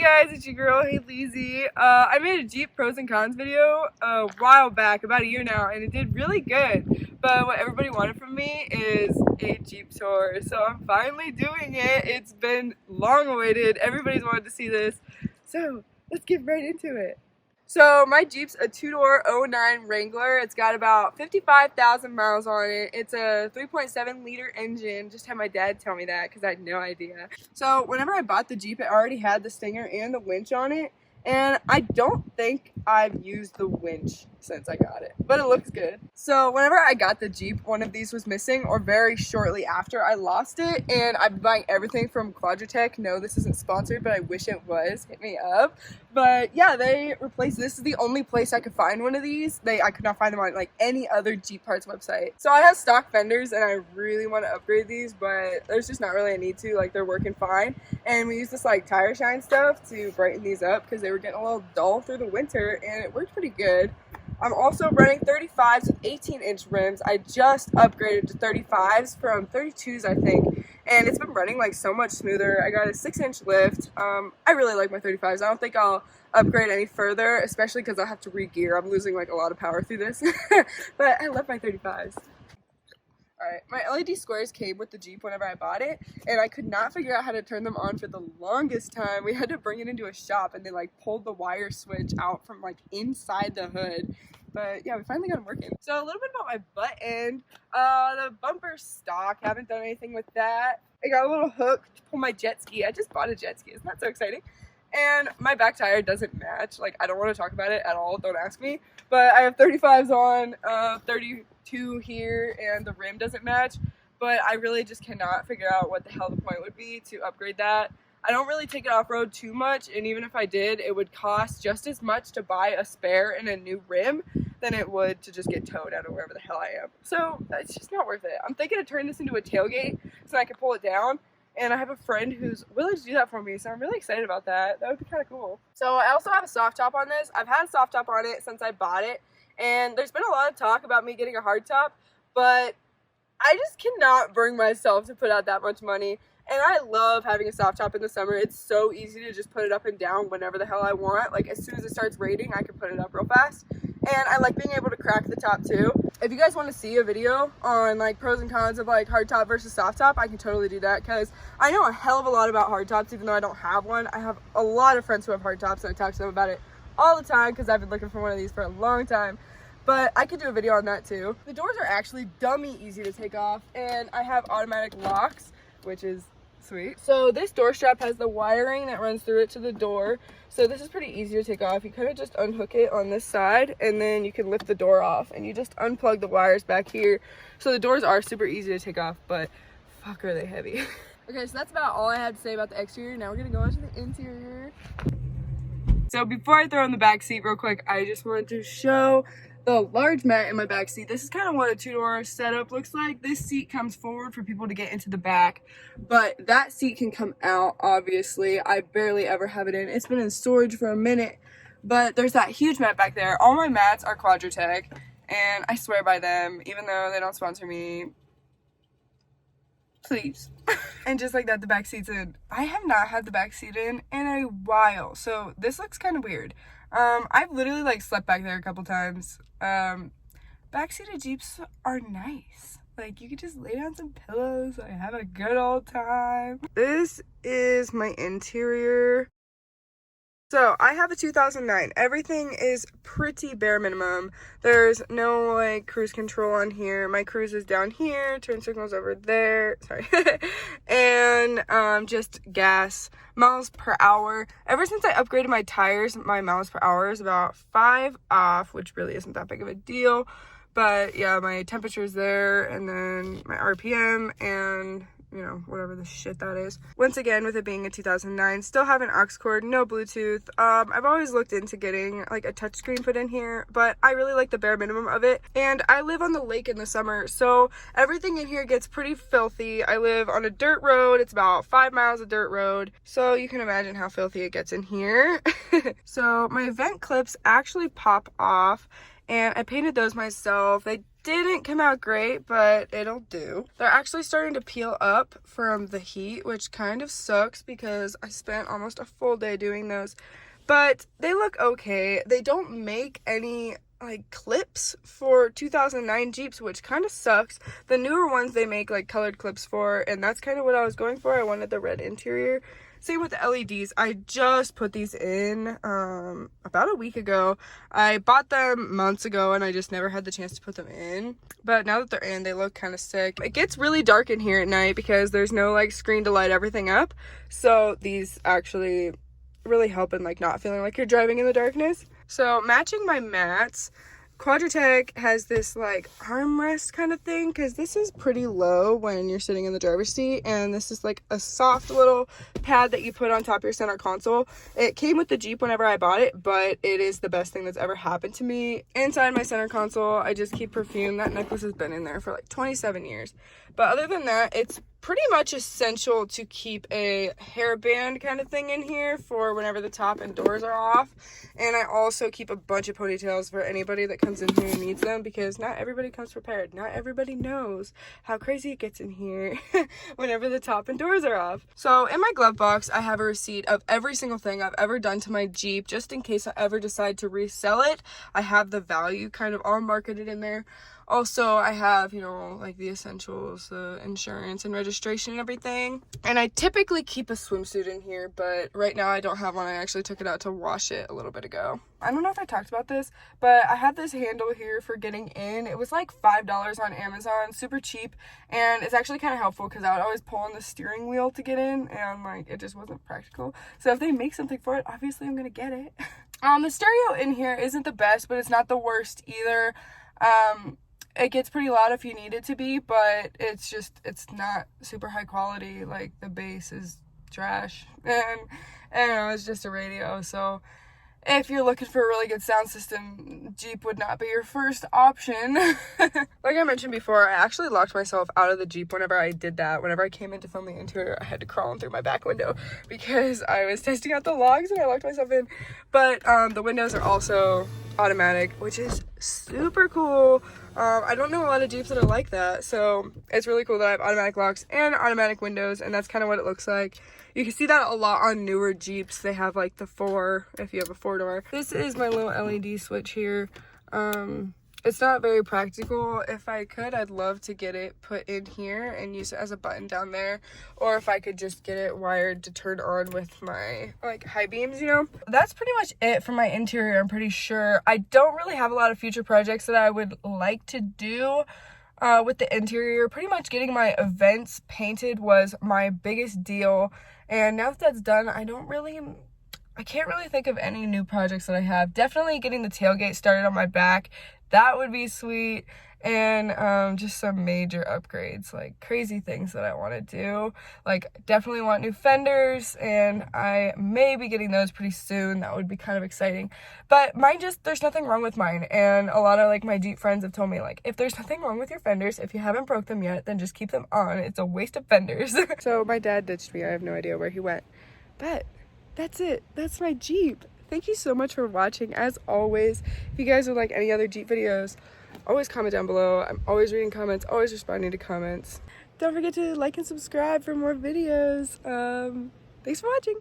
guys, it's your girl, Hey Leezy. I made a Jeep pros and cons video a while back, about a year now, and it did really good. But what everybody wanted from me is a Jeep tour, so I'm finally doing it. It's been long awaited. Everybody's wanted to see this, so let's get right into it. So my Jeep's a two-door 09 Wrangler. It's got about 55,000 miles on it. It's a 3.7 liter engine. Just had my dad tell me that because I had no idea. So whenever I bought the Jeep, it already had the stinger and the winch on it. And I don't think I've used the winch since I got it, but it looks good. So whenever I got the Jeep, one of these was missing, or very shortly after I lost it, and I've been buying everything from Quadratech. No, this isn't sponsored, but I wish it was. Hit me up. But yeah, they replaced, this is the only place I could find one of these. I could not find them on like any other Jeep parts website. So I have stock fenders and I really want to upgrade these, but there's just not really a need to, like they're working fine. And we use this like tire shine stuff to brighten these up because they were getting a little dull through the winter, and it worked pretty good. I'm also running 35s with 18-inch rims. I just upgraded to 35s from 32s, I think, and it's been running like so much smoother. I got a 6-inch lift. I really like my 35s. I don't think I'll upgrade any further, especially because I'll have to re-gear. I'm losing like a lot of power through this, but I love my 35s. Alright, my LED squares came with the Jeep whenever I bought it, and I could not figure out how to turn them on for the longest time. We had to bring it into a shop, and they like pulled the wire switch out from like inside the hood. But yeah, we finally got them working. So a little bit about my butt end. The bumper's stock. Haven't done anything with that. I got a little hook to pull my jet ski. I just bought a jet ski. Isn't that so exciting? And my back tire doesn't match. Like, I don't want to talk about it at all. Don't ask me. But I have 35s on, 32 here, and the rim doesn't match. But I really just cannot figure out what the hell the point would be to upgrade that. I don't really take it off-road too much, and even if I did, it would cost just as much to buy a spare and a new rim than it would to just get towed out of wherever the hell I am. So it's just not worth it. I'm thinking of turning this into a tailgate so I can pull it down, and I have a friend who's willing to do that for me, so I'm really excited about that. That would be kind of cool. So I also have a soft top on this. I've had a soft top on it since I bought it, and there's been a lot of talk about me getting a hard top, but I just cannot bring myself to put out that much money. And I love having a soft top in the summer. It's so easy to just put it up and down whenever the hell I want. Like, as soon as it starts raining, I can put it up real fast. And I like being able to crack the top too. If you guys want to see a video on like pros and cons of like hard top versus soft top, I can totally do that, because I know a hell of a lot about hard tops, even though I don't have one. I have a lot of friends who have hard tops, and I talk to them about it all the time because I've been looking for one of these for a long time. But I could do a video on that too. The doors are actually dummy easy to take off, and I have automatic locks, which is sweet. So this door strap has the wiring that runs through it to the door. So this is pretty easy to take off. You kind of just unhook it on this side, and then you can lift the door off, and you just unplug the wires back here. So the doors are super easy to take off, but fuck are they heavy. Okay, so that's about all I had to say about the exterior. Now we're gonna go on to the interior. So before I throw in the back seat real quick, I just wanted to show the large mat in my back seat. This is kind of what a two-door setup looks like. This seat comes forward for people to get into the back, but that seat can come out, obviously. I barely ever have it in. It's been in storage for a minute, but there's that huge mat back there. All my mats are Quadratech, and I swear by them, even though they don't sponsor me. Please. And just like that, the back seat's in. I have not had the back seat in a while, so this looks kind of weird. I've literally like slept back there a couple times. Backseated Jeeps are nice. Like, you could just lay down some pillows, like have a good old time. This is my interior. So I have a 2009. Everything is pretty bare minimum. There's no like cruise control on here. My cruise is down here, turn signals over there, sorry. And just gas, miles per hour. Ever since I upgraded my tires, my miles per hour is about 5 off, which really isn't that big of a deal. But yeah, my temperature's there, and then my RPM, and you know, whatever the shit that is. Once again, with it being a 2009, still have an aux cord, no Bluetooth. I've always looked into getting like a touchscreen put in here, but I really like the bare minimum of it. And I live on the lake in the summer, so everything in here gets pretty filthy. I live on a dirt road. It's about 5 miles of dirt road, so you can imagine how filthy it gets in here. So my vent clips actually pop off, and I painted those myself. They didn't come out great, but it'll do. They're actually starting to peel up from the heat, which kind of sucks because I spent almost a full day doing those. But they look okay. They don't make any like clips for 2009 Jeeps, which kind of sucks. The newer ones they make like colored clips for, and that's kind of what I was going for. I wanted the red interior. Same with the LEDs. I just put these in about a week ago. I bought them months ago and I just never had the chance to put them in. But now that they're in, they look kind of sick. It gets really dark in here at night because there's no like screen to light everything up. So these actually really help in like not feeling like you're driving in the darkness. So matching my mats, Quadratec has this like armrest kind of thing because this is pretty low when you're sitting in the driver's seat, and this is like a soft little pad that you put on top of your center console. It came with the Jeep whenever I bought it, but it is the best thing that's ever happened to me. Inside my center console, I just keep perfume. That necklace has been in there for like 27 years. But other than that, it's pretty much essential to keep a hairband kind of thing in here for whenever the top and doors are off. And I also keep a bunch of ponytails for anybody that comes in here and needs them, because not everybody comes prepared. Not everybody knows how crazy it gets in here whenever the top and doors are off. So in my glove box, I have a receipt of every single thing I've ever done to my Jeep, just in case I ever decide to resell it. I have the value kind of all marketed in there. Also, I have, you know, like the essentials, the insurance and registration and everything. And I typically keep a swimsuit in here, but right now I don't have one. I actually took it out to wash it a little bit ago. I don't know if I talked about this, but I have this handle here for getting in. It was like $5 on Amazon, super cheap, and it's actually kind of helpful because I would always pull on the steering wheel to get in, and like it just wasn't practical. So if they make something for it, obviously I'm gonna get it. The stereo in here isn't the best, but it's not the worst either. It gets pretty loud if you need it to be, but it's not super high quality. Like the bass is trash, and I don't know, it's just a radio. So if you're looking for a really good sound system, Jeep would not be your first option. Like I mentioned before, I actually locked myself out of the Jeep whenever I did that. Whenever I came in to film the interior, I had to crawl in through my back window because I was testing out the logs and I locked myself in. But the windows are also automatic, which is super cool. I don't know a lot of Jeeps that are like that, so it's really cool that I have automatic locks and automatic windows, and that's kind of what it looks like. You can see that a lot on newer Jeeps. They have like the 4, if you have a 4-door. This is my little LED switch here. It's not very practical. If I could, I'd love to get it put in here and use it as a button down there, or if I could just get it wired to turn on with my like high beams, you know. That's pretty much it for my interior, I'm pretty sure. I don't really have a lot of future projects that I would like to do with the interior. Pretty much getting my events painted was my biggest deal, and now that that's done, I can't really think of any new projects that I have. Definitely getting the tailgate started on my back. That would be sweet. And just some major upgrades, like crazy things that I want to do. Like definitely want new fenders, and I may be getting those pretty soon. That would be kind of exciting. But mine there's nothing wrong with mine. And a lot of like my Jeep friends have told me, like, if there's nothing wrong with your fenders, if you haven't broke them yet, then just keep them on. It's a waste of fenders. So my dad ditched me. I have no idea where he went. But that's it. That's my Jeep. Thank you so much for watching. As always, if you guys would like any other Jeep videos, always comment down below. I'm always reading comments, always responding to comments. Don't forget to like and subscribe for more videos. Thanks for watching.